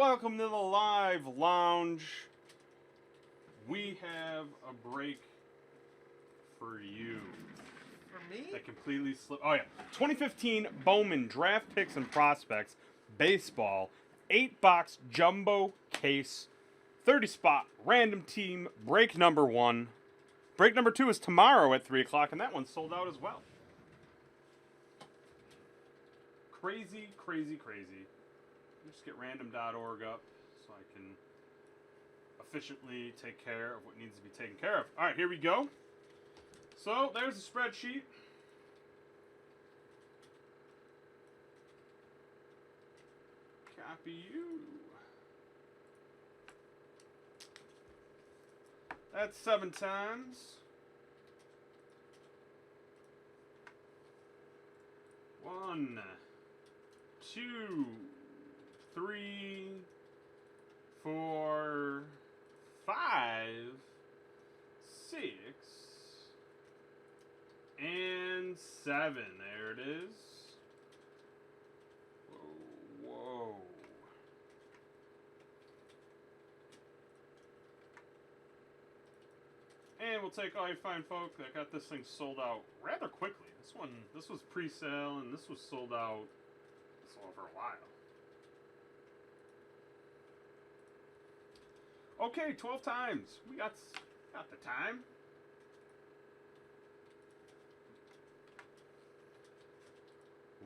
Welcome to the live lounge. We have a break for you. For me? That completely slipped. Oh, yeah. 2015 Bowman Draft Picks and Prospects Baseball 8-box jumbo case 30 spot random team break number 1. Break number 2 is tomorrow at 3 o'clock, and that one's sold out as well. Crazy, crazy, crazy. Just get random.org up so I can efficiently take care of what needs to be taken care of. All right, here we go. So there's the spreadsheet. Copy you. That's 7 times. 1, 2, 3, 4, 5, 6, and 7. There it is. Whoa, whoa. And we'll take all you fine folk that got this thing sold out rather quickly. This was pre-sale, and this was sold out for a while. Okay, 12 times. We got the time.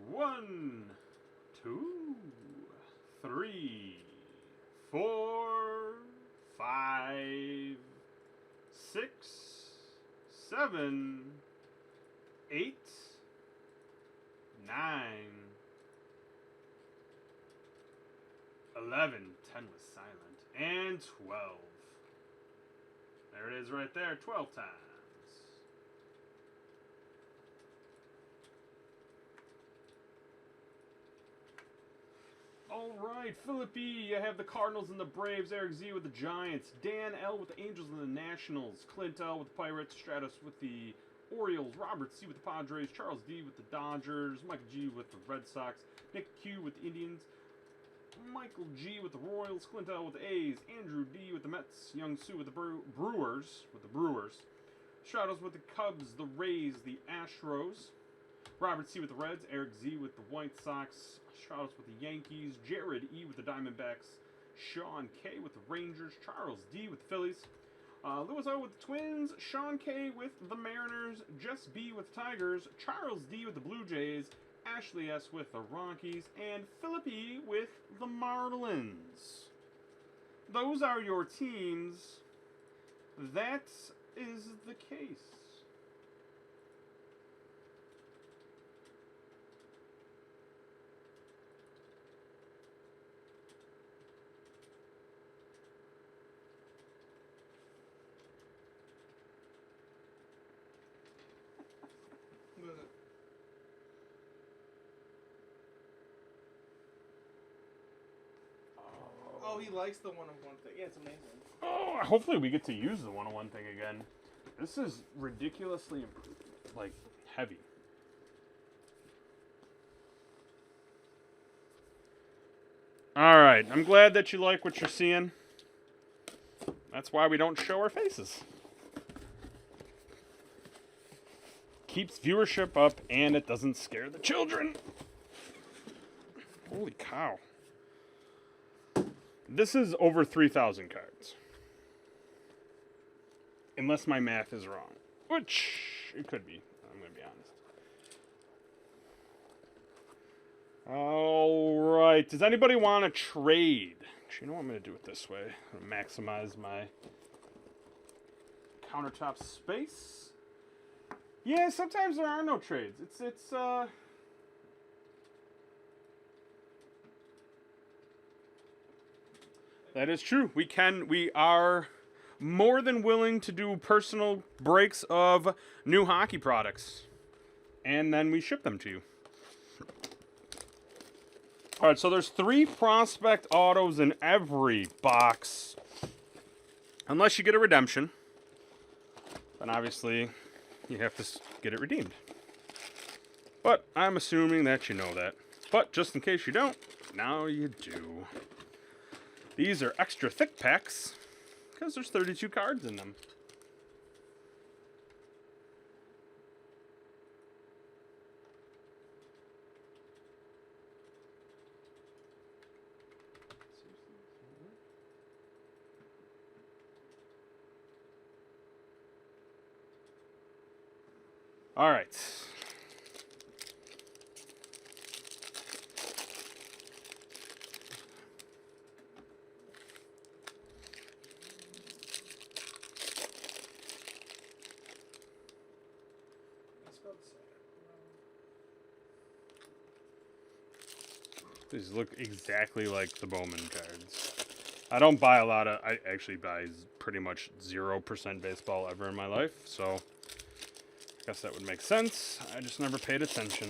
One, 2, 3, 4, 5, 6, 7, 8, 9, 11. 10 was silent. And 12. There it is right there. 12 times. All right, Philip E. I have the Cardinals and the Braves. Eric Z with the Giants. Dan L with the Angels and the Nationals. Clint L with the Pirates. Stratus with the Orioles. Robert C with the Padres. Charles D with the Dodgers. Mike G with the Red Sox. Nick Q with the Indians. Michael G with the Royals, Clint L with the A's, Andrew D with the Mets, Young Sue with the Brewers, Stratos with the Cubs, the Rays, the Astros, Robert C with the Reds, Eric Z with the White Sox, Stratos with the Yankees, Jared E with the Diamondbacks, Sean K with the Rangers, Charles D with the Phillies, Lewis O with the Twins, Sean K with the Mariners, Jess B with the Tigers, Charles D with the Blue Jays, Ashley S with the Rockies, and Philip E with the Marlins. Those are your teams. That is the case. Oh, he likes the one-on-one thing. Yeah, it's amazing. Oh, hopefully we get to use the one-on-one thing again. This is ridiculously, heavy. All right, I'm glad that you like what you're seeing. That's why we don't show our faces. Keeps viewership up, and it doesn't scare the children. Holy cow. This is over 3,000 cards. Unless my math is wrong. Which it could be. I'm going to be honest. Alright. Does anybody want to trade? Actually, you know what? I'm going to do it this way. I'm going to maximize my countertop space. Yeah, sometimes there are no trades. It's That is true. We are more than willing to do personal breaks of new hockey products. And then we ship them to you. All right, so there's 3 prospect autos in every box. Unless you get a redemption. Then obviously you have to get it redeemed. But I'm assuming that you know that. But just in case you don't, now you do. These are extra thick packs because there's 32 cards in them. All right. These look exactly like the Bowman cards. I don't buy a lot of... I actually buy pretty much 0% baseball ever in my life, so I guess that would make sense. I just never paid attention.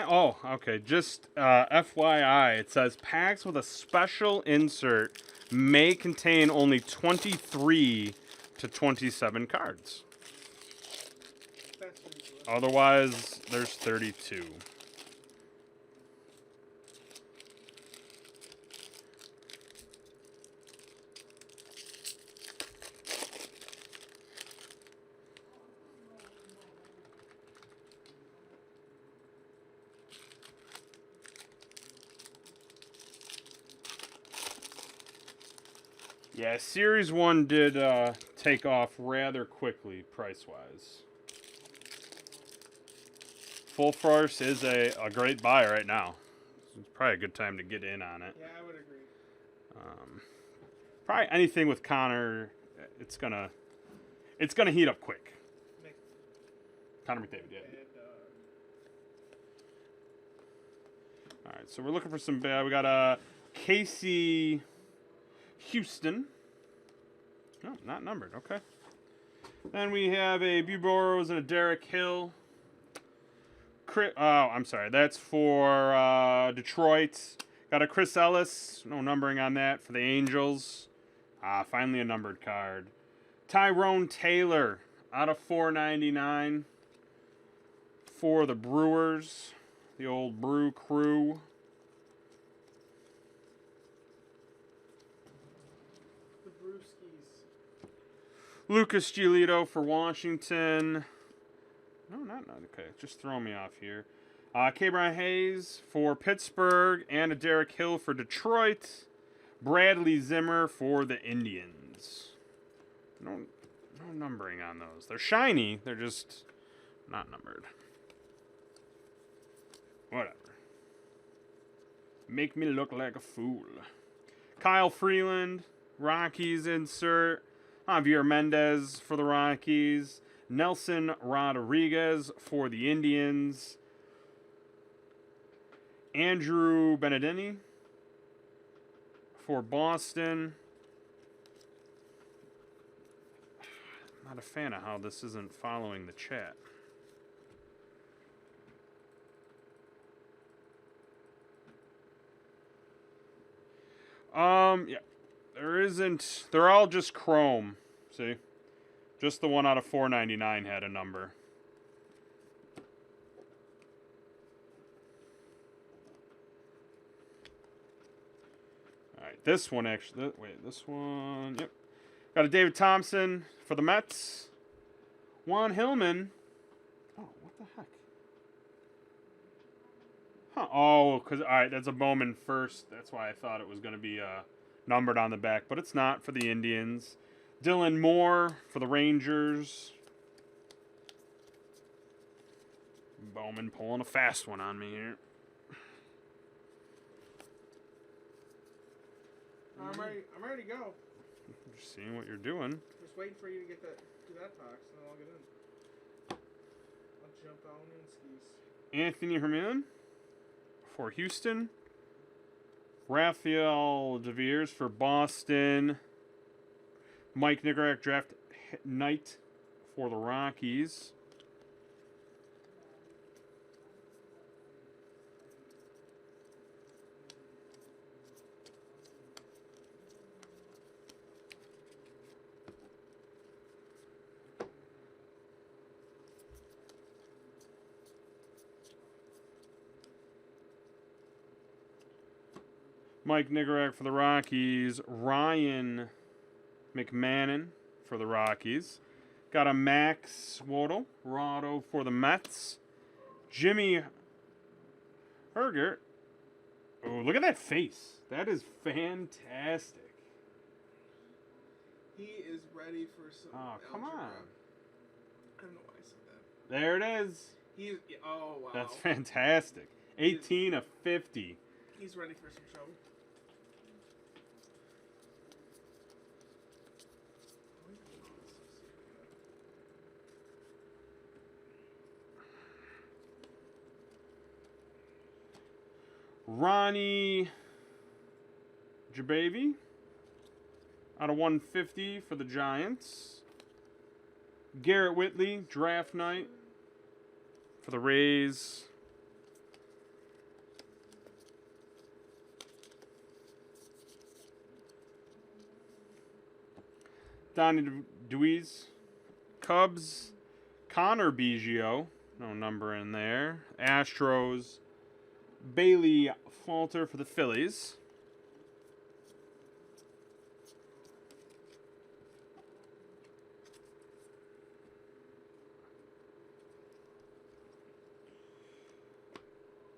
Oh, okay. Just FYI, it says packs with a special insert may contain only 23 to 27 cards. That's ridiculous. Otherwise, there's 32. Yeah, Series 1 did take off rather quickly, price-wise. Full Force is a great buy right now. It's probably a good time to get in on it. Yeah, I would agree. Probably anything with Connor, it's gonna heat up quick. Connor McDavid, yeah. All right, so we're looking for some. We got Casey Houston. No, not numbered. Okay. Then we have a Bew Burrows and a Derek Hill. I'm sorry. That's for Detroit. Got a Chris Ellis. No numbering on that for the Angels. Finally a numbered card. Tyrone Taylor out of 499 for the Brewers. The old Brew Crew. The Brewskis. Lucas Giolito for Washington. No, not okay. Just throwing me off here. K-Brian Hayes for Pittsburgh and a Derek Hill for Detroit. Bradley Zimmer for the Indians. No numbering on those. They're shiny. They're just not numbered. Whatever. Make me look like a fool. Kyle Freeland, Rockies insert. Javier Mendez for the Rockies. Nelson Rodriguez for the Indians. Andrew Benedetti for Boston. Not a fan of how this isn't following the chat. Yeah. There isn't. They're all just chrome. See? Just the one out of 499 had a number. Alright, this one actually. Wait, this one. Yep. Got a David Thompson for the Mets. Juan Hillman. Oh, what the heck? Huh. Oh, because, alright, that's a Bowman first. That's why I thought it was going to be numbered on the back, but it's not for the Indians. Dylan Moore for the Rangers. Bowman pulling a fast one on me here. I'm ready to go. Just seeing what you're doing. Just waiting for you to get that do that box, and then I'll get in. I'll jump on in skis. Anthony Herman for Houston. Rafael DeVeers for Boston. Mike Nicorak draft night for the Rockies. Mike Nigorak for the Rockies. Ryan McMahon for the Rockies. Got a Max Rotto for the Mets. Jimmy Hergert. Oh, look at that face. That is fantastic. He is ready for some. Oh, come algebra. on. I don't know why I said that. There it is. He's. Oh wow. That's fantastic. 18 of 50. He's ready for some show. Ronnie Jabavi out of 150 for the Giants. Garrett Whitley, draft night for the Rays. Donnie DeWeese, Cubs. Connor Biggio, no number in there. Astros. Bailey Falter for the Phillies.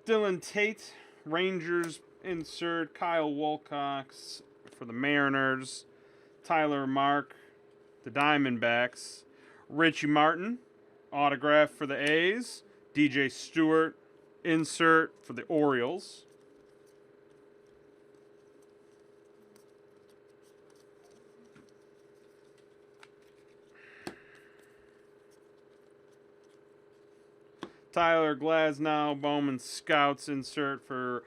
Dylan Tate, Rangers insert. Kyle Wilcox for the Mariners. Tyler Mark, the Diamondbacks. Richie Martin, autograph for the A's. DJ Stewart, insert for the Orioles. Tyler Glasnow, Bowman Scouts insert for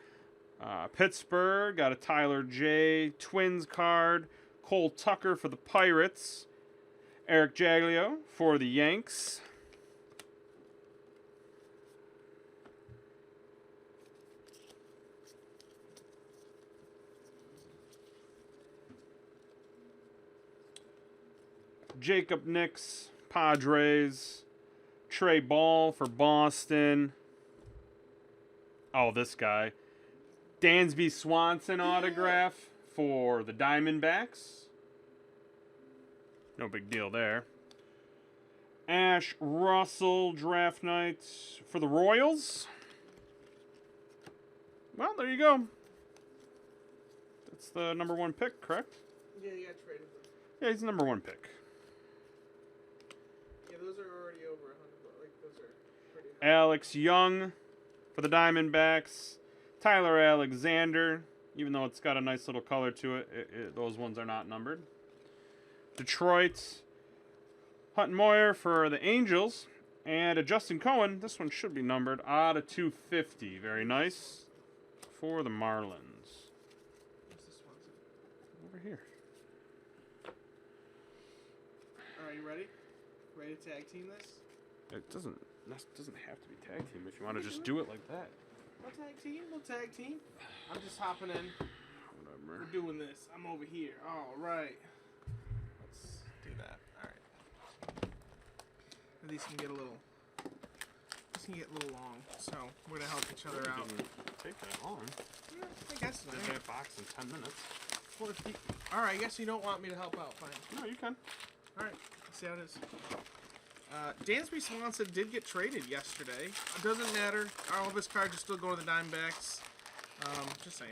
Pittsburgh. Got a Tyler J. Twins card. Cole Tucker for the Pirates. Eric Jaglio for the Yanks. Jacob Nix, Padres. Trey Ball for Boston. Oh, this guy. Dansby Swanson autograph for the Diamondbacks. No big deal there. Ash Russell, draft night for the Royals. Well, there you go. That's the number 1 pick, correct? Yeah, you got traded them. Yeah, he's the number 1 pick. Yeah, those are already over 100. Like those are pretty high. Alex Young for the Diamondbacks. Tyler Alexander, even though it's got a nice little color to it, those ones are not numbered. Detroit, Hutton Moyer for the Angels. And a Justin Cohen, this one should be numbered, out of 250. Very nice for the Marlins. What's this one? Over here. All right, you ready? Ready to tag team this? It doesn't have to be tag team if you want to just do it like that. We'll tag team. We'll tag team. I'm just hopping in. Whatever. We're doing this. I'm over here. All right. Let's do that. All right. These can get a little. These can get a little long, so we're gonna help each other out. Take that long. Yeah, I guess. Get that box in 10 minutes. All right. I guess you don't want me to help out. Fine. No, you can. All right. Let's see how it is. Dansby Swanson did get traded yesterday. It doesn't matter. All of his cards are still going to the Diamondbacks. Just saying.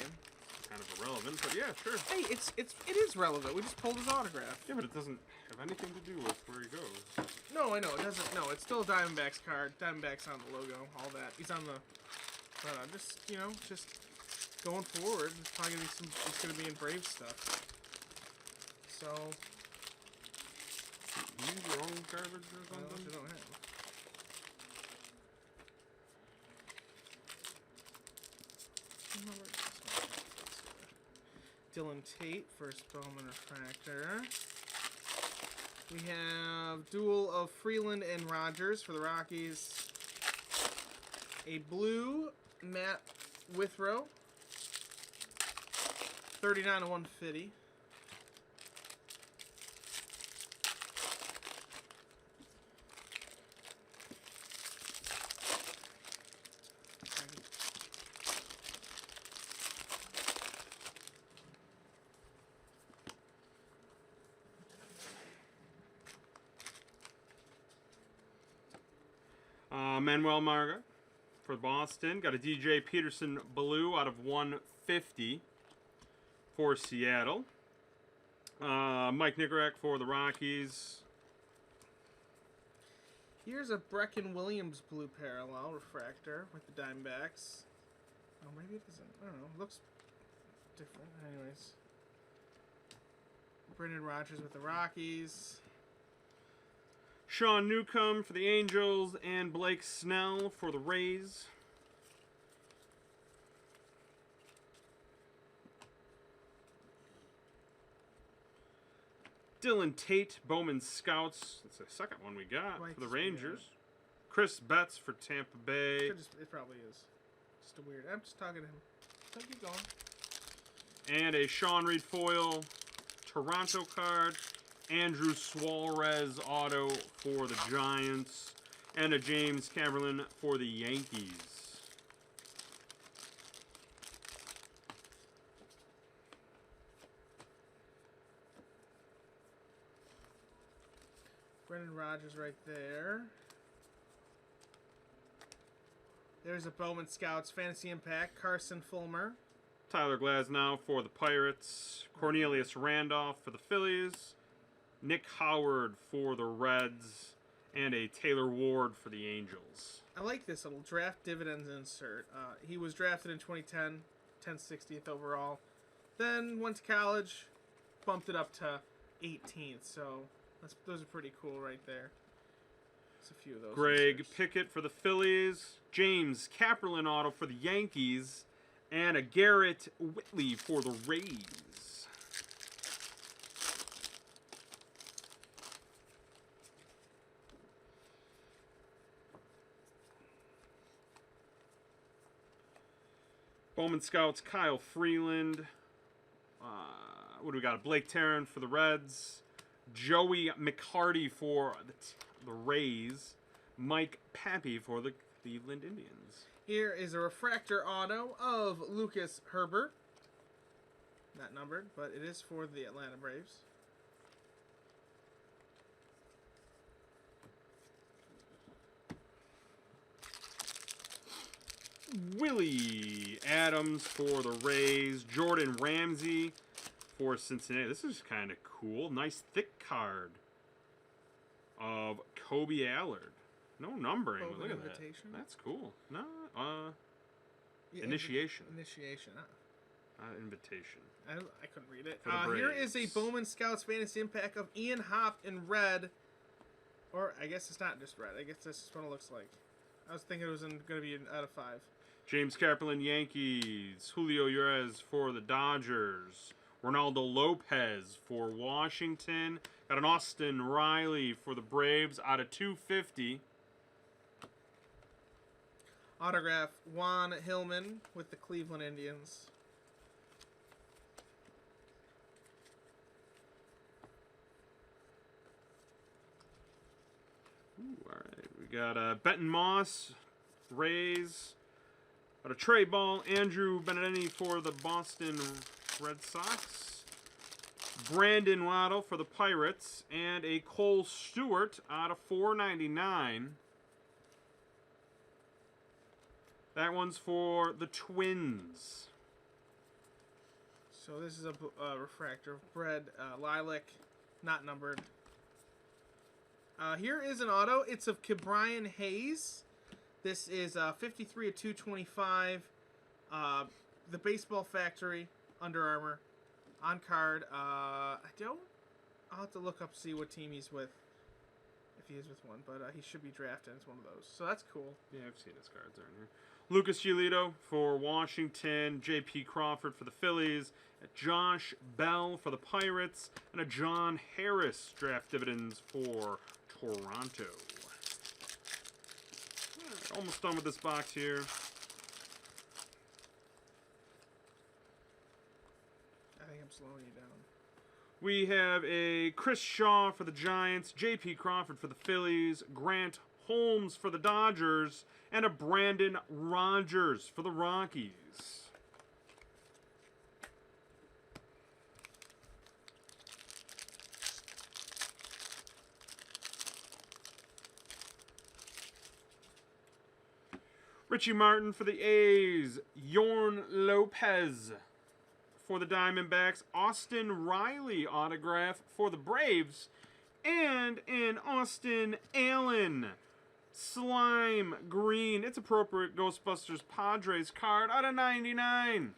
Kind of irrelevant, but yeah, sure. Hey, it is relevant. We just pulled his autograph. Yeah, but it doesn't have anything to do with where he goes. No, I know it doesn't. No, it's still a Diamondbacks card. Diamondbacks on the logo, all that. He's on the. But just just going forward, it's probably gonna be some. It's gonna be in Brave stuff. So. Use your own garbage or I something? don't have. Dylan Tate, first Bowman refractor. We have duel of Freeland and Rogers for the Rockies. A blue Matt Withrow, 39 to 150. Manuel Marga for Boston. Got a DJ Peterson blue out of 150 for Seattle. Mike Nicorak for the Rockies. Here's a Brecken Williams blue parallel refractor with the Diamondbacks. Oh, maybe it doesn't. I don't know. It looks different. Anyways. Brendan Rodgers with the Rockies. Sean Newcomb for the Angels and Blake Snell for the Rays. Dylan Tate, Bowman Scouts. That's the second one we got for the Rangers. Chris Betts for Tampa Bay. It probably is. Just a weird. I'm just talking to him. So keep going. And a Sean Reed foil Toronto card. Andrew Suarez auto for the Giants. And a James Camerlin for the Yankees. Brendan Rodgers right there. There's a Bowman Scouts Fantasy Impact. Carson Fulmer. Tyler Glasnow for the Pirates. Cornelius Randolph for the Phillies. Nick Howard for the Reds. And a Taylor Ward for the Angels. I like this little draft dividends insert. He was drafted in 2010, 1060th overall. Then went to college, bumped it up to 18th. So those are pretty cool right there. There's a few of those. Greg inserts. Pickett for the Phillies. James Caperlin auto for the Yankees. And a Garrett Whitley for the Rays. Bowman Scouts, Kyle Freeland. What do we got? Blake Tarrin for the Reds. Joey McCarty for the Rays. Mike Pappy for the Cleveland Indians. Here is a refractor auto of Lucas Herbert. Not numbered, but it is for the Atlanta Braves. Willie Adams for the Rays. Jordan Ramsey for Cincinnati. This is kind of cool. Nice thick card of Kobe Allard. No numbering. Bowman Look at invitation. that. That's cool. No, Yeah, initiation. Initiation. Invitation. I couldn't read it. For the Here is a Braves. Bowman Scouts Fantasy Impact of Ian Happ in red. Or I guess it's not just red. I guess this is what it looks like. I was thinking it was going to be an out of 5. James Caperlin, Yankees. Julio Urias for the Dodgers. Ronaldo Lopez for Washington. Got an Austin Riley for the Braves out of 250. Autograph Juan Hillman with the Cleveland Indians. Ooh, all right. We got Benton Moss, Rays. Got a Trey Ball, Andrew Benedetti for the Boston Red Sox. Brandon Waddle for the Pirates. And a Cole Stewart out of 499. That one's for the Twins. So this is a refractor of Bread Lilac, not numbered. Here is an auto. It's of Ke'Bryan Hayes. This is 53 of 225. The Baseball Factory, Under Armour, on card. I'll have to look up, see what team he's with. If he is with one, but he should be drafted as one of those. So that's cool. Yeah, I've seen his cards are in here. Lucas Giolito for Washington. J.P. Crawford for the Phillies. Josh Bell for the Pirates. And a John Harris draft dividends for Toronto. Alright, almost done with this box here. I think I'm slowing you down. We have a Chris Shaw for the Giants. J.P. Crawford for the Phillies. Grant Holmes for the Dodgers. And a Brandon Rogers for the Rockies. Richie Martin for the A's. Yorn Lopez for the Diamondbacks. Austin Riley autograph for the Braves. And an Austin Allen Slime Green. It's appropriate Ghostbusters Padres card out of 99.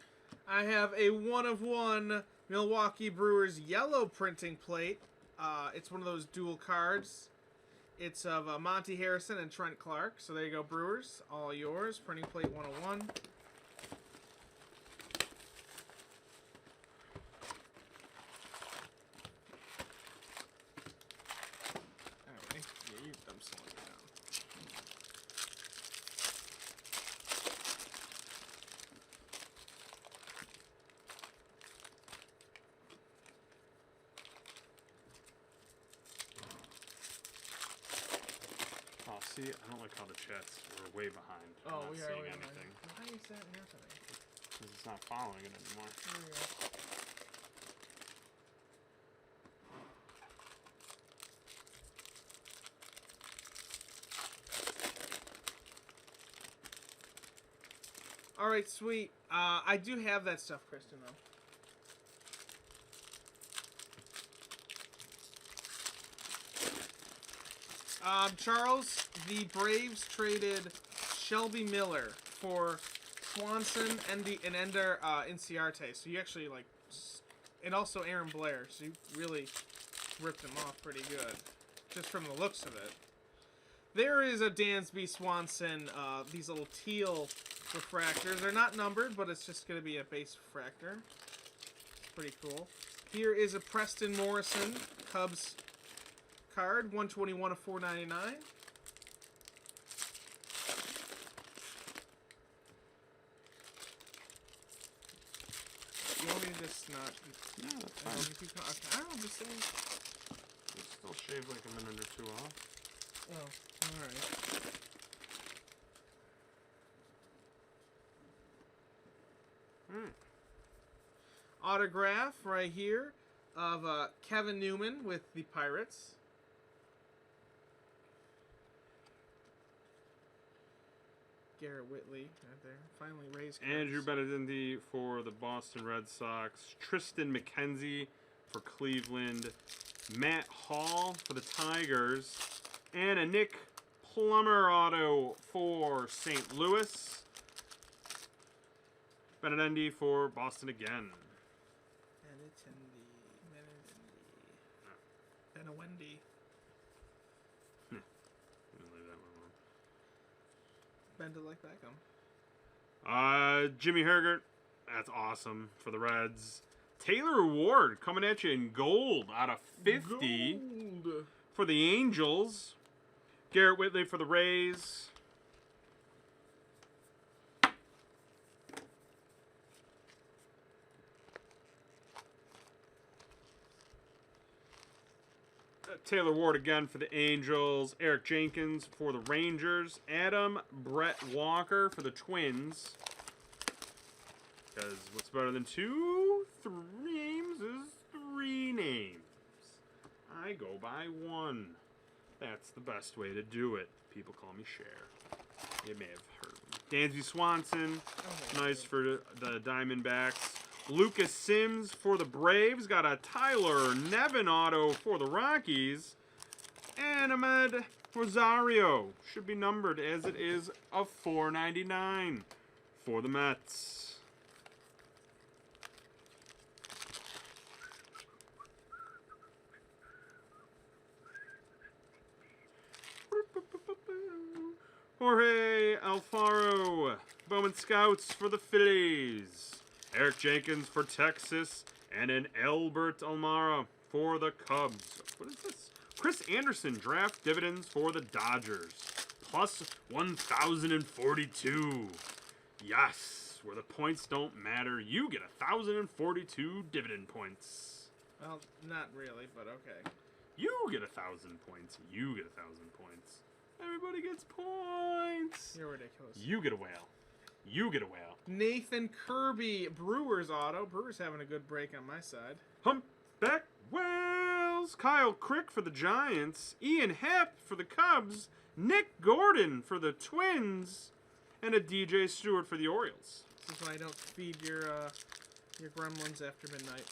I have a 1/1 Milwaukee Brewers yellow printing plate. It's one of those dual cards. It's of Monty Harrison and Trent Clark. So there you go, Brewers. All yours. Printing plate 101. Alright. Yeah, I'm slowing it down. Oh, see, I don't like how the chats were way behind. I'm Oh, not we are seeing way anything. behind. Why is that happening? Because it's not following it anymore. Here we go. All right, sweet. I do have that stuff, Kristen, though. Charles, the Braves traded Shelby Miller for Swanson and Ender Inciarte. So you actually and also Aaron Blair. So you really ripped him off pretty good, just from the looks of it. There is a Dansby Swanson. These little teal refractors. They're not numbered, but it's just going to be a base refractor. Pretty cool. Here is a Preston Morrison Cubs card, 121 of 499. You want me to just not? Yeah, that's I fine. don't know, just saying. You still shave like a minute or two off. Oh, alright. Autograph right here of Kevin Newman with the Pirates. Garrett Whitley right there. Finally raised cards. Andrew Benintendi for the Boston Red Sox. Tristan McKenzie for Cleveland. Matt Hall for the Tigers. And a Nick Plummer auto for St. Louis. Benintendi for Boston again. Wendy. Leave that one alone. Bend it like Beckham. Jimmy Hergert. That's awesome for the Reds. Taylor Ward coming at you in gold out of 50 Gold. for the Angels. Garrett Whitley for the Rays. Taylor Ward again for the Angels. Eric Jenkins for the Rangers. Adam Brett Walker for the Twins. Because what's better than three names is three names. I go by one. That's the best way to do it. People call me Cher. You may have heard me. Dansby Swanson. Nice for the Diamondbacks. Lucas Sims for the Braves. Got a Tyler Nevin auto for the Rockies. And Ahmed Rosario. Should be numbered as it is of $4.99 for the Mets. Jorge Alfaro. Bowman Scouts for the Phillies. Eric Jenkins for Texas, and an Albert Almara for the Cubs. What is this? Chris Anderson draft dividends for the Dodgers. Plus 1,042. Yes, where the points don't matter, you get 1,042 dividend points. Well, not really, but okay. You get 1,000 points. You get 1,000 points. Everybody gets points. You're ridiculous. You get a whale. You get a whale. Nathan Kirby, Brewers auto. Brewers having a good break on my side. Humpback Whales. Kyle Crick for the Giants. Ian Happ for the Cubs. Nick Gordon for the Twins. and a DJ Stewart for the Orioles. This is why I don't feed your gremlins after midnight.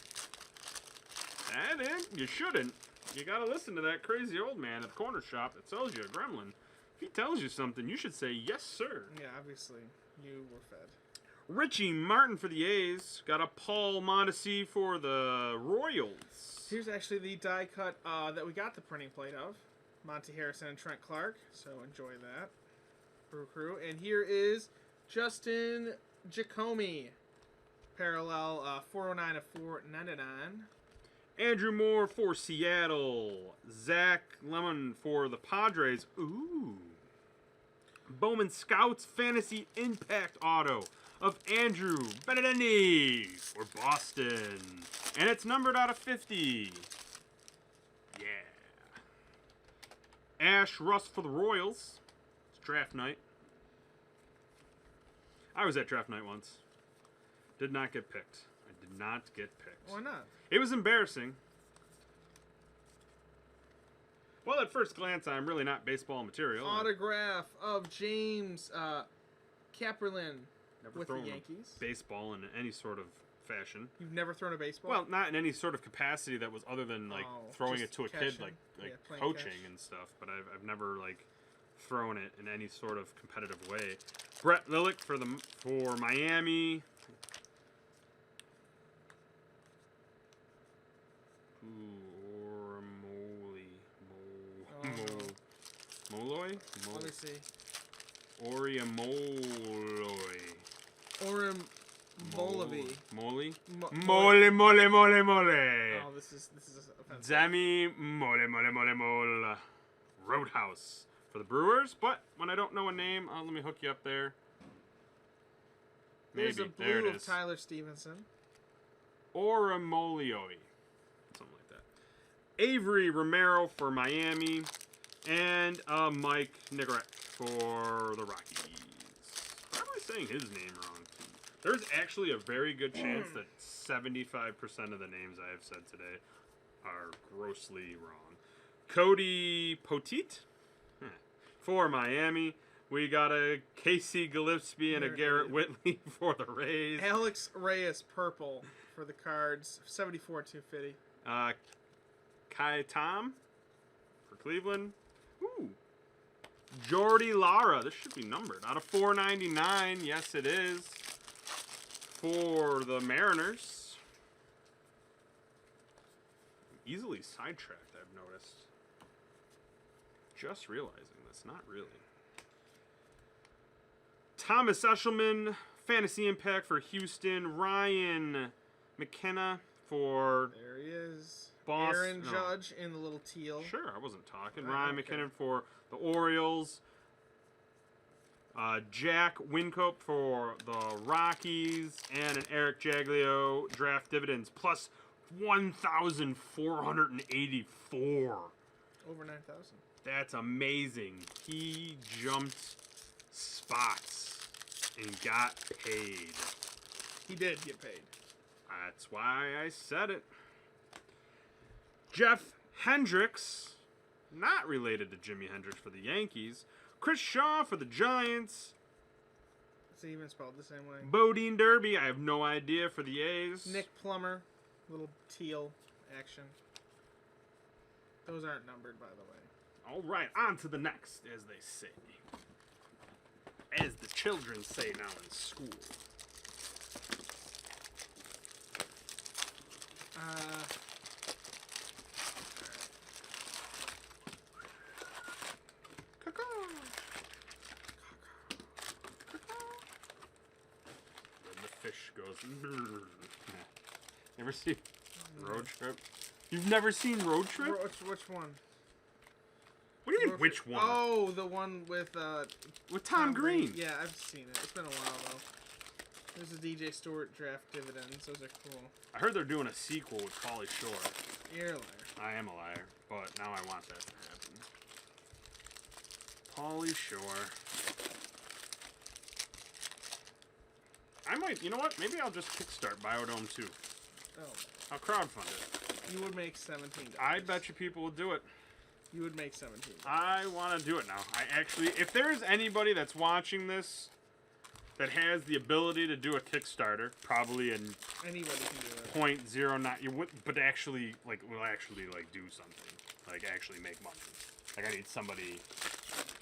You shouldn't. You gotta listen to that crazy old man at the corner shop that sells you a gremlin. If he tells you something, you should say, yes, sir. Yeah, obviously, you were fed. Richie Martin for the A's. Got a Paul Mondesi for the Royals. Here's actually the die cut that we got the printing plate of. Monty Harrison and Trent Clark. So enjoy that. Brew Crew. And here is Justin Giacomi. Parallel 409 of 499. Andrew Moore for Seattle. Zach Lemon for the Padres. Ooh. Bowman Scouts Fantasy Impact Auto of Andrew Benedetti for Boston. And it's numbered out of 50. Yeah. Ash Russ for the Royals. It's draft night. I was at draft night once. Did not get picked. I did not get picked. Why not? It was embarrassing. Well, at first glance, I'm really not baseball material. Autograph of James Kaperlin Never with the thrown Yankees. baseball in any sort of fashion. You've never thrown a baseball? Well, not in any sort of capacity that was other than like throwing it just to a kid, catching. like Yeah, playing coaching catch. and stuff. But I've never like thrown it in any sort of competitive way. Brett Lillick for Miami. Molloy? Let me see. Oriamoloy. Orem Bolavi. Mole? Mo- Mole. Oh, this is offensive. Demi Mole. Roadhouse for the Brewers. But when I don't know a name, let me hook you up there. There's Maybe. a blue There it of is. Tyler Stevenson. Oramolioi. Something like that. Avery Romero for Miami. And Mike Nigarek for the Rockies. Probably saying his name wrong, too. There's actually a very good chance that 75% of the names I have said today are grossly wrong. Cody Poteet for Miami. We got a Casey Gillespie and a Garrett Whitley for the Rays. Alex Reyes purple for the Cards. 74/250. Kai Tom for Cleveland. Ooh. Jordy Lara. This should be numbered. Out of 499. Yes, it is. For the Mariners. Easily sidetracked, I've noticed. Just realizing this. Not really. Thomas Eshelman. Fantasy Impact for Houston. Ryan McKenna for There he is. Boss. Aaron Judge in the little teal. Sure, I wasn't talking. Oh, Ryan okay. McKinnon for the Orioles. Jack Wincope for the Rockies. And an Eric Jaglio draft dividends. Plus 1,484. Over 9,000. That's amazing. He jumped spots and got paid. He did get paid. That's why I said it. Jeff Hendricks, not related to Jimi Hendrix for the Yankees. Chris Shaw for the Giants. It's even spelled the same way. Bodine Derby, I have no idea, for the A's. Nick Plummer, little teal action. Those aren't numbered, by the way. All right, on to the next, as they say. As the children say now in school. The fish goes. Ever seen Road Trip? You've never seen Road Trip? Which one? What do you mean, which one? Oh, the one with Tom Green. Yeah, I've seen it. It's been a while though. There's a DJ Stewart draft dividends. Those are cool. I heard they're doing a sequel with Pauly Shore. You're a liar. I am a liar, but now I want that to happen. Pauly Shore. I might, you know what? Maybe I'll just kickstart Biodome 2. Oh, I'll crowdfund it. you would make $17. I bet you people would do it. You would make $17. I want to do it now. I actually, if there's anybody that's watching this that has the ability to do a Kickstarter, probably in Anybody can do it. .09, but actually will actually do something, actually make money. I need somebody.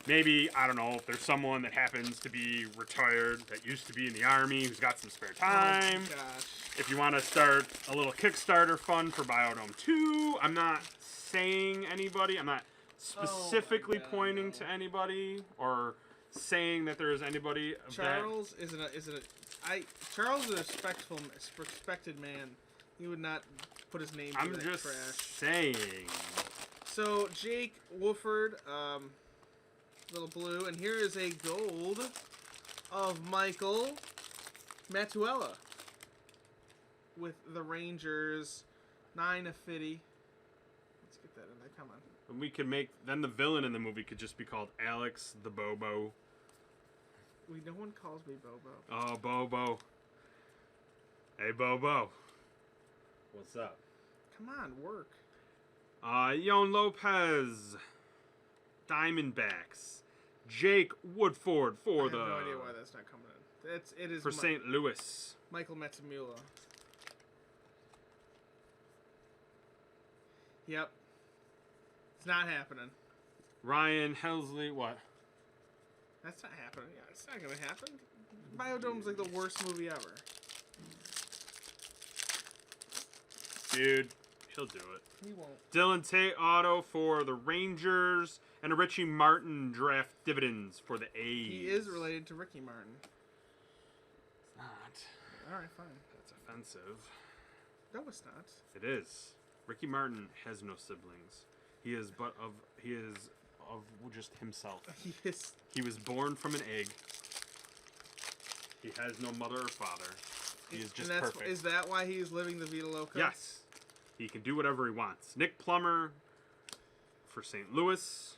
Maybe, I don't know, if there's someone that happens to be retired that used to be in the Army who's got some spare time. Oh, gosh. If you want to start a little Kickstarter fund for Biodome 2, I'm not saying anybody. I'm not specifically pointing to anybody or saying that there is anybody. Charles Charles is a respected man. He would not put his name through that trash. I'm just saying. So, Jake Wooford, little blue, and here is a gold of Michael Matuella with the Rangers, 9 of 50. Let's get that in there, come on. And we could then the villain in the movie could just be called Alex the Bobo. No one calls me Bobo. Oh, Bobo. Hey, Bobo. What's up? Come on, work. Yon Lopez. Diamondbacks. Jake Woodford for I have no idea why that's not coming in. It is for St. Louis. Michael Metamula. Yep. It's not happening. Ryan Helsley, what? That's not happening. Yeah, it's not gonna happen. Biodome's like the worst movie ever. Dude, he'll do it. He won't. Dylan Tate auto for the Rangers and a Richie Martin draft dividends for the A's. He is related to Ricky Martin. It's not. Alright, fine. That's offensive. No, it's not. It is. Ricky Martin has no siblings. He is of just himself. He was born from an egg. He has no mother or father. He is just perfect. Is that why he's living the Vida Loca? Yes. He can do whatever he wants. Nick Plummer for St. Louis.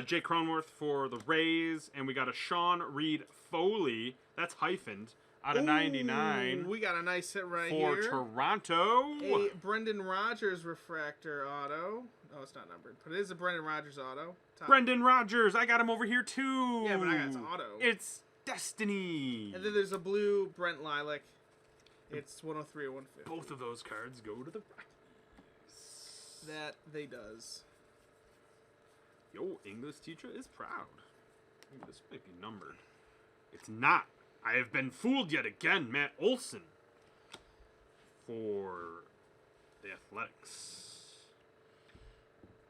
Jake Cronworth for the Rays. And we got a Sean Reed Foley. That's hyphened. Out of 99. We got a nice hit right for here. Toronto. A Brendan Rodgers refractor auto. Oh, it's not numbered. But it is a Brendan Rodgers auto. Brendan Rodgers. I got him over here, too. Yeah, but I got his auto. It's Destiny. And then there's a blue Brent Lilac. It's 103 or 150. Both of those cards go to the Rockies. That they does. Yo, English teacher is proud. This might be numbered. It's not. I have been fooled yet again. Matt Olson for the Athletics.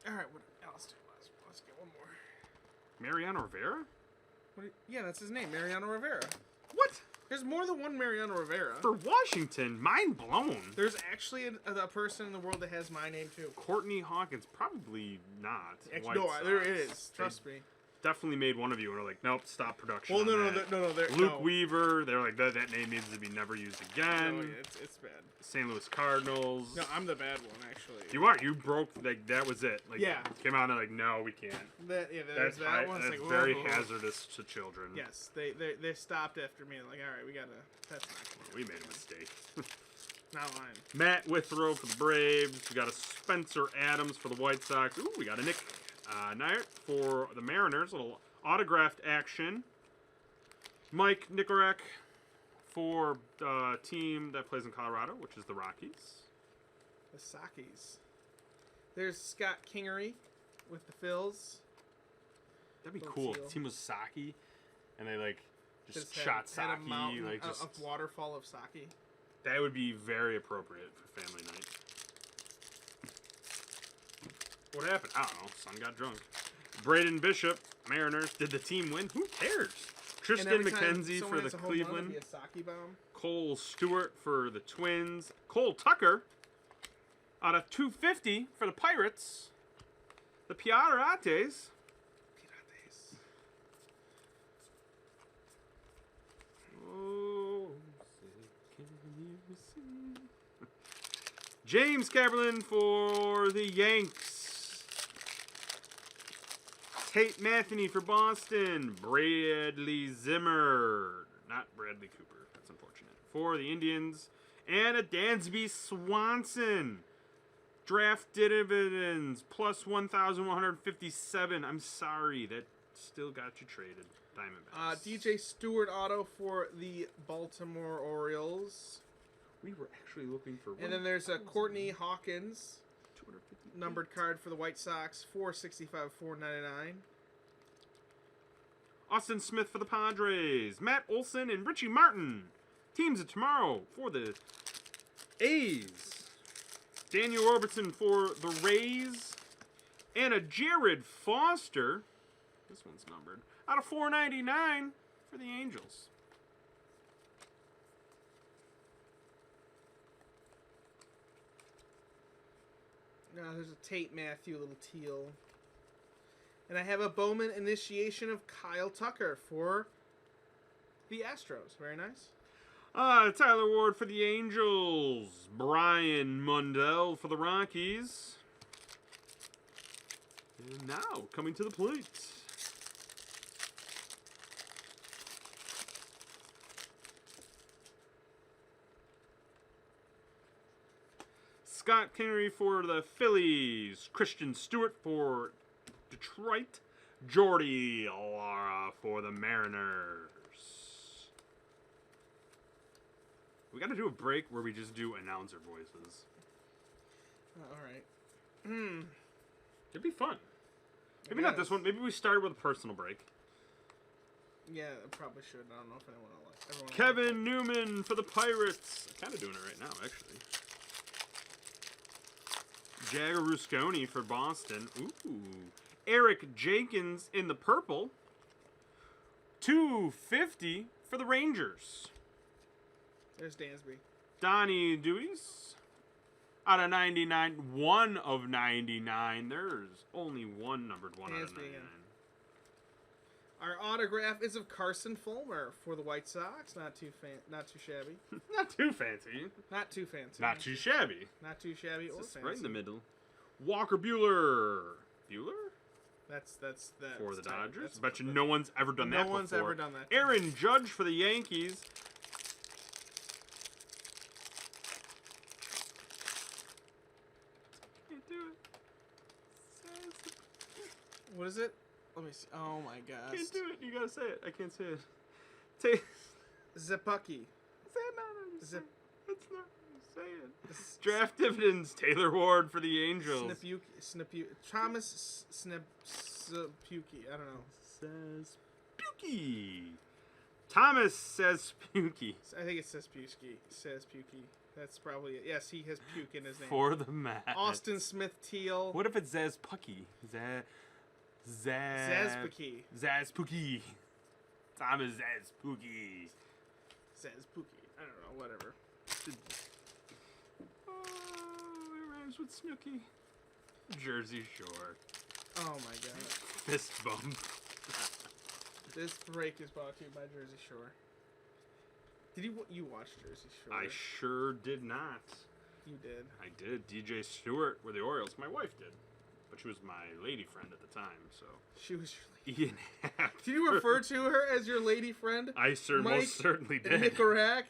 All right, what else? Let's get one more. Mariano Rivera? Yeah, that's his name, Mariano Rivera. What? There's more than one Mariano Rivera. For Washington, mind blown. There's actually a person in the world that has my name too. Courtney Hawkins, probably not. No, there is. Trust me. Definitely made one of you and are like, nope, stop production. Well, no. Luke Weaver, they're like, that name needs to be never used again. No, it's bad. St. Louis Cardinals. No, I'm the bad one, actually. You are. You broke, that was it. Yeah. Came out and no, we can't. That's very hazardous to children. Yes, they stopped after me. Like, all right, we gotta. That's not cool. We made a mistake. Not lying. Matt Withrow for the Braves. We got a Spencer Adams for the White Sox. Ooh, we got a Nick Nyert for the Mariners. A little autographed action. Mike Nikorek for the team that plays in Colorado, which is the Rockies. The Sakis. There's Scott Kingery with the Phils. That'd be cool. If the team was Saki, and they just shot Saki. Had a mountain, a waterfall of Saki. That would be very appropriate for family night. What happened? I don't know. Son got drunk. Braden Bishop, Mariners. Did the team win? Who cares? Tristan McKenzie for the Cleveland. Cole Stewart for the Twins. Cole Tucker out of 250 for the Pirates. The Pirates. Oh, can you see? James Caberlin for the Yanks. Tate Matheny for Boston. Bradley Zimmer. Not Bradley Cooper. That's unfortunate. For the Indians. And a Dansby Swanson. Draft dividends plus 1,157. I'm sorry. That still got you traded. Diamondbacks. DJ Stewart auto for the Baltimore Orioles. We were actually looking for. And then there's a Courtney Hawkins 250 numbered card for the White Sox, 465, 499. Austin Smith for the Padres. Matt Olson and Richie Martin. Teams of tomorrow for the A's. Daniel Robertson for the Rays. And a Jared Foster. This one's numbered. Out of 499 for the Angels. Now there's a Tate Matthew, little teal. And I have a Bowman initiation of Kyle Tucker for the Astros. Very nice. Tyler Ward for the Angels. Brian Mundell for the Rockies. And now, coming to the plate. Scott Kingery for the Phillies. Christian Stewart for Detroit. Jordy Lara for the Mariners. We got to do a break where we just do announcer voices. All right. It'd be fun. Maybe not this one. Maybe we started with a personal break. Yeah, I probably should. I don't know if anyone will like. Kevin Newman for the Pirates. I'm kind of doing it right now, actually. Jagger Rusconi for Boston. Ooh. Eric Jenkins in the purple. 250 for the Rangers. There's Dansby. Donnie Deweys. Out of 99. 1 of 99. There's only one numbered 1 out of 99. Again. Our autograph is of Carson Fulmer for the White Sox. Not too shabby. Not too fancy. Not too fancy. Not too shabby. Not too shabby or fancy. Right in the middle. Walker Buehler. Buehler? That's for the Dodgers. I bet you no one's ever done that before. No one's ever done that. Aaron Judge for the Yankees. Can't do it. What is it? Let me see. Oh my gosh. Can't do it. You gotta say it. I can't say it. Say Zepucky. Say it now. Zip. It's not. Say it. Draft dividends. Taylor Ward for the Angels. Thomas Snepuki. I don't know. Says Pukey. Thomas says Pukey. I think it says Pusky. Says Pukey. That's probably it. Yes, he has puke in his name. For the Mets. Austin Smith Teal. What if it's Zaz Pucky? Zazpuki. Zazpuki. Thomas Zazpuki. Zazpuki. I don't know. Whatever. Oh, it rhymes with Snooki. Jersey Shore. Oh my god. Fist bump. This break is brought to you by Jersey Shore. Did you watch Jersey Shore? I sure did not. You did. I did. DJ Stewart with the Orioles. My wife did. But she was my lady friend at the time, so. She was your Ian Hack. Did you refer to her as your lady friend? I most certainly did. Nicorak.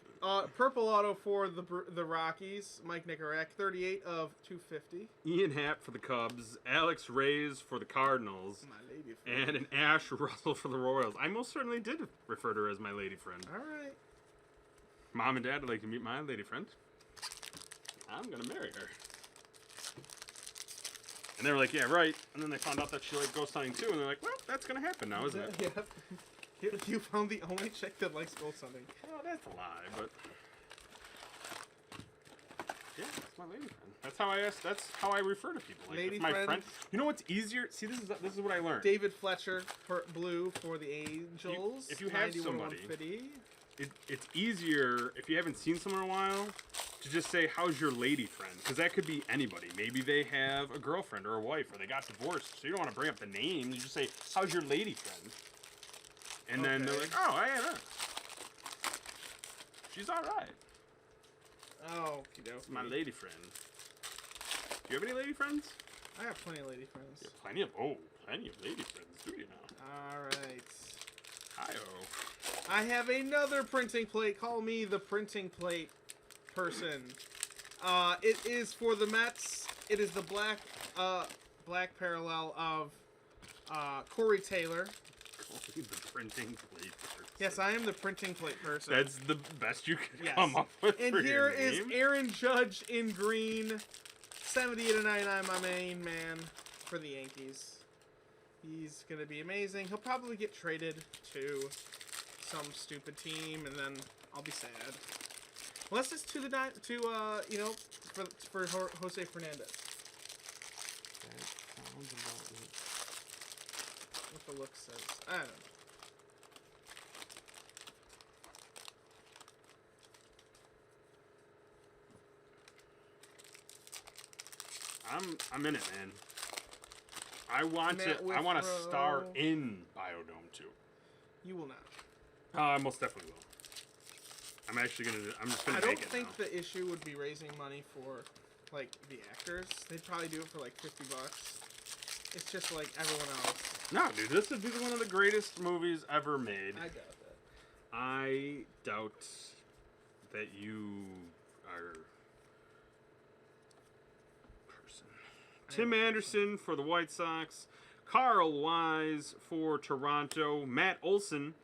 Purple auto for the Rockies. Mike Nicorak, 38 of 250. Ian Happ for the Cubs. Alex Reyes for the Cardinals. My lady friend. And an Ash Russell for the Royals. I most certainly did refer to her as my lady friend. All right. Mom and Dad would like to meet my lady friend. I'm going to marry her. And they were like, yeah, right. And then they found out that she liked ghost hunting too. And they're like, well, that's going to happen now, isn't it? Yeah. You found the only chick that likes ghost hunting. Well, that's a lie, but. Yeah, that's my lady friend. That's how I ask. That's how I refer to people. Like, lady that's my friend. You know what's easier? See, this is what I learned. David Fletcher, blue for the Angels. If you have somebody, 150. It's easier if you haven't seen someone in a while to just say, how's your lady friend? Because that could be anybody. Maybe they have a girlfriend or a wife, or they got divorced, so you don't want to bring up the name. You just say, how's your lady friend? And then they're like, oh, I know. She's all right. Oh, That's my lady friend. Do you have any lady friends? I have plenty of lady friends. You have plenty of lady friends, do you now? All right. Hi-oh. I have another printing plate. Call me the printing plate person. It is for the Mets. It is the black parallel of Corey Taylor. The printing plate person. Yes, I am the printing plate person. That's the best you could Yes. come up with. And for here your is name. Aaron Judge in green. 70/99, my main man for the Yankees. He's going to be amazing. He'll probably get traded to some stupid team, and then I'll be sad. Unless it's to for Jose Fernandez. That sounds about right. What the look says. I don't know. I'm in it, man. I want a star in Biodome too. You will not. I most definitely will. I'm just gonna make it I don't think now. the issue would be raising money for like the actors. They'd probably do it for like $50. It's just like everyone else. No, dude, this would be one of the greatest movies ever made. I doubt that. I doubt that you are person. Tim Anderson for the White Sox, Carl Wise for Toronto, Matt Olson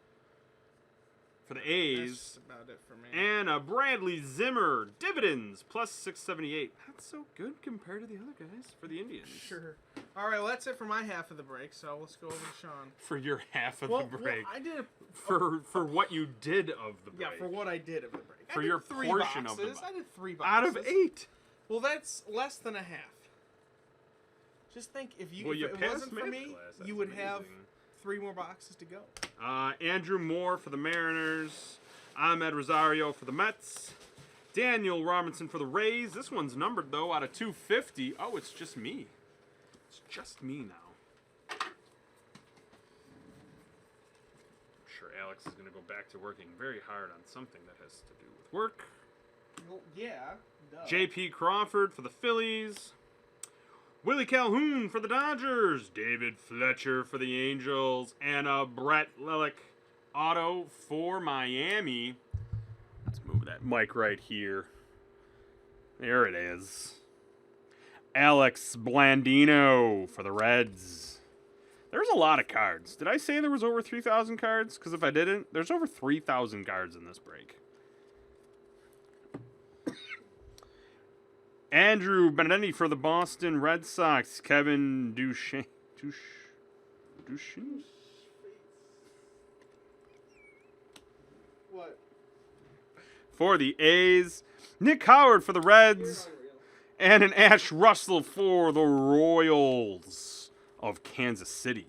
for the A's, That's about it for me. and Bradley Zimmer, dividends, plus 678. That's so good compared to the other guys for the Indians. Sure. All right, well, that's it for my half of the break, so let's go over to Sean. For your half of the break. Well, I did For what you did of the break. Yeah, for what I did of the break. For I did your 3 portion boxes. of the box. I did 3 boxes. Out of 8. Well, that's less than a half. Just think, if it wasn't for me, you would have 3 more boxes to go. Andrew Moore for the Mariners. Ahmed Rosario for the Mets. Daniel Robinson for the Rays. This one's numbered, though, out of 250. Oh, it's just me. It's just me now. I'm sure Alex is going to go back to working very hard on something that has to do with work. Well, yeah. Duh. J.P. Crawford for the Phillies. Willie Calhoun for the Dodgers. David Fletcher for the Angels. And Brett Lelick auto for Miami. Let's move that mic right here. There it is. Alex Blandino for the Reds. There's a lot of cards. Did I say there was over 3,000 cards? Because if I didn't, there's over 3,000 cards in this break. Andrew Benedetti for the Boston Red Sox. Kevin Duchesne. What? For the A's. Nick Howard for the Reds. And an Ash Russell for the Royals of Kansas City.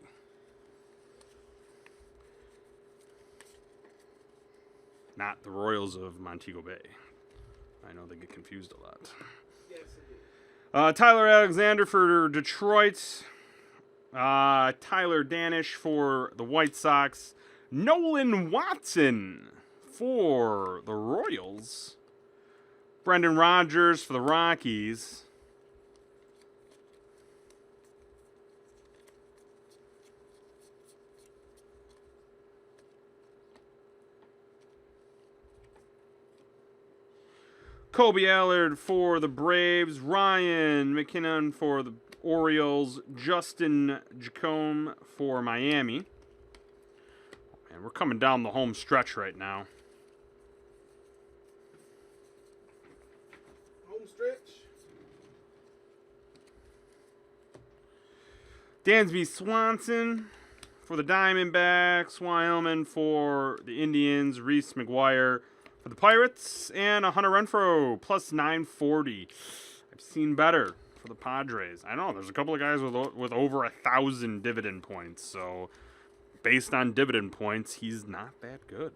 Not the Royals of Montego Bay. I know they get confused a lot. Yes, indeed. Tyler Alexander for Detroit. Tyler Danish for the White Sox. Nolan Watson for the Royals. Brendan Rodgers for the Rockies. Kobe Allard for the Braves. Ryan McKinnon for the Orioles. Justin Jacome for Miami. Man, we're coming down the home stretch right now. Home stretch. Dansby Swanson for the Diamondbacks. Wyoming for the Indians. Reese McGuire for the Pirates. And a Hunter Renfroe plus 940. I've seen better for the Padres. I know there's a couple of guys with over 1,000 dividend points. So based on dividend points, he's not that good.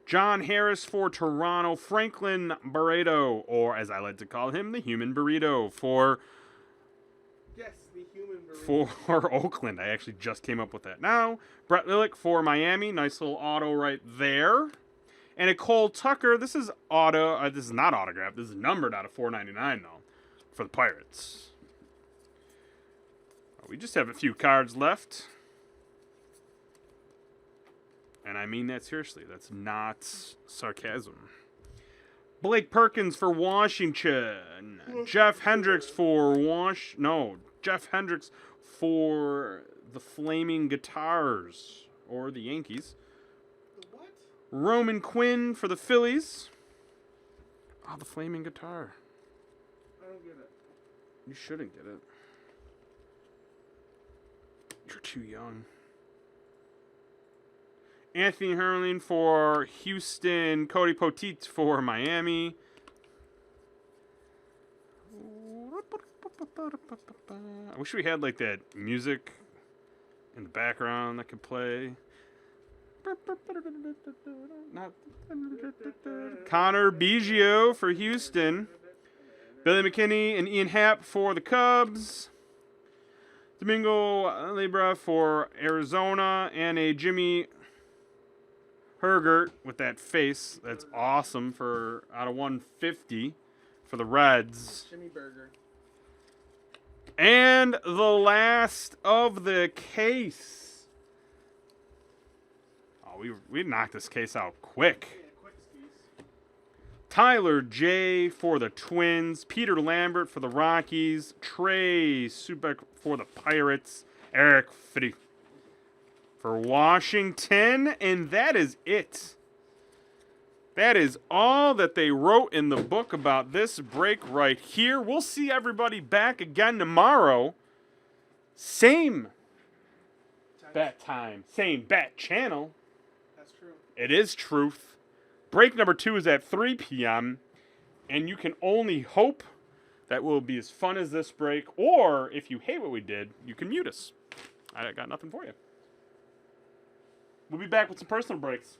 John Harris for Toronto. Franklin Barreto, or as I like to call him, the Human Burrito for... Yes, the Human Burrito. For Oakland. I actually just came up with that now. Brett Lillick for Miami. Nice little auto right there. And a Cole Tucker. This is auto. This is not autographed. This is numbered out of 499 though. For the Pirates. We just have a few cards left. And I mean that seriously. That's not sarcasm. Blake Perkins for Washington. Jeff Hendricks for Jeff Jeff Hendricks for the Flaming Guitars, or the Yankees. The what? Roman Quinn for the Phillies. Oh, the Flaming Guitar. I don't get it. You shouldn't get it. You're too young. Anthony Herling for Houston. Cody Poteet for Miami. I wish we had like that music in the background that could play. Connor Biggio for Houston. Billy McKinney and Ian Happ for the Cubs. Domingo Libra for Arizona. And a Jimmy Hergert with that face. That's awesome for out of 150 for the Reds. Jimmy Burger. And the last of the case. Oh, we knocked this case out quick. Yeah, quick skis. Tyler J. for the Twins. Peter Lambert for the Rockies. Trey Subek for the Pirates. Eric Fitty for Washington. And that is it. That is all that they wrote in the book about this break right here. We'll see everybody back again tomorrow. Same bat time. Same bat channel. That's true. It is truth. Break number 2 is at 3 p.m. And you can only hope that will be as fun as this break. Or if you hate what we did, you can mute us. I got nothing for you. We'll be back with some personal breaks.